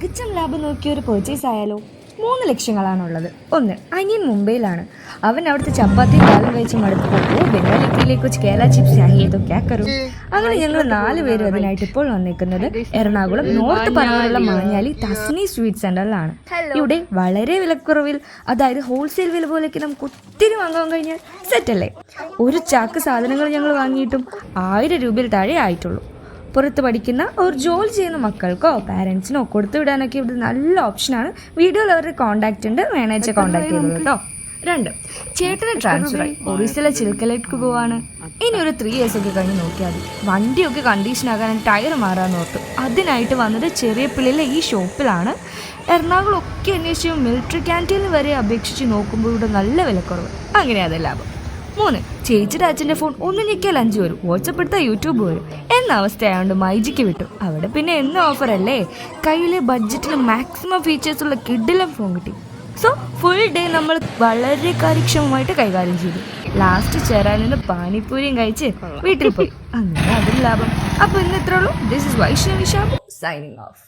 മികച്ച ലാഭം നോക്കിയ ഒരു പർച്ചേസ് ആയാലോ? 3 ലക്ഷ്യങ്ങളാണുള്ളത്. 1, അനിയൻ മുംബൈയിലാണ്. അവൻ അവിടുത്തെ ചപ്പാത്തിയും പാലും കഴിച്ച് മടുത്തപ്പോൾ ബംഗാളിലേക്ക് വെച്ച് കേരള ചിപ്സ് ചാഹിയെ तो क्या करूं? അങ്ങനെ ഞങ്ങൾ 4 പേരും അതിനായിട്ട് ഇപ്പോൾ വന്നിരിക്കുന്നത് എറണാകുളം നോർത്ത് പറവൂരുള്ള മാഞ്ഞാലി തസ്നി സ്വീറ്റ് സെന്ററിലാണ്. ഇവിടെ വളരെ വിലക്കുറവിൽ, അതായത് ഹോൾസെയിൽ വില പോലെയൊക്കെ നമുക്ക് ഒത്തിരി വാങ്ങാൻ കഴിഞ്ഞാൽ സെറ്റല്ലേ. ഒരു ചാക്ക് സാധനങ്ങൾ ഞങ്ങൾ വാങ്ങിയിട്ടും 1000 രൂപയിൽ താഴെ ആയിട്ടുള്ളൂ. പുറത്ത് പഠിക്കുന്ന ഒരു ജോലി ചെയ്യുന്ന മക്കൾക്കോ പാരൻസിനോ കൊടുത്തു വിടാനൊക്കെ ഇവിടെ നല്ല ഓപ്ഷനാണ്. വീഡിയോയിൽ അവരുടെ കോൺടാക്റ്റ് ഉണ്ട്, വേണമെന്ന് കോൺടാക്ട് ചെയ്തോളൂ കേട്ടോ. 2, ചേട്ടന് ട്രാൻസ്ഫറായി ഒറീസയിലെ ചിൽക്കലേക്ക് പോവാണ്. ഇനി ഒരു 3 years ഒക്കെ കഴിഞ്ഞ് നോക്കിയാൽ മതി. വണ്ടിയൊക്കെ കണ്ടീഷനാകാൻ ടയർ മാറാൻ ഓർത്തു. അതിനായിട്ട് വന്നത് ചെറിയപ്പള്ളിയിലെ ഈ ഷോപ്പിലാണ്. എറണാകുളം ഒക്കെ അന്വേഷിച്ച് മിലിറ്ററി ക്യാൻറ്റീനിൽ വരെ അപേക്ഷിച്ച് നോക്കുമ്പോൾ ഇവിടെ നല്ല വിലക്കുറവ്. അങ്ങനെ അത് ലാഭം. 3, ചേച്ചിയുടെ അച്ഛൻ്റെ ഫോൺ ഒന്ന് ഞെക്കിയാൽ 5 വരും, വാട്സപ്പ് എടുത്താൽ യൂട്യൂബ് വരും എന്ന അവസ്ഥയായതുകൊണ്ട് മൈജിക്ക് വിട്ടു. അവിടെ പിന്നെ എന്നും ഓഫറല്ലേ. കയ്യിലെ ബഡ്ജറ്റിൽ മാക്സിമം ഫീച്ചേഴ്സുള്ള കിഡിലും ഫോൺ കിട്ടി. സോ ഫുൾ ഡേ നമ്മൾ വളരെ കാര്യക്ഷമമായിട്ട് കൈകാര്യം ചെയ്തു. ലാസ്റ്റ് ചേരാൻ നിന്ന് പാനിപ്പൂരിയും കഴിച്ച് വീട്ടിൽ പോയി. അങ്ങനെ അതിൽ ലാഭം. അപ്പോൾ ഇന്ന് ഇത്രേ ഉള്ളൂ. This is Vaishnavi Shabu signing off.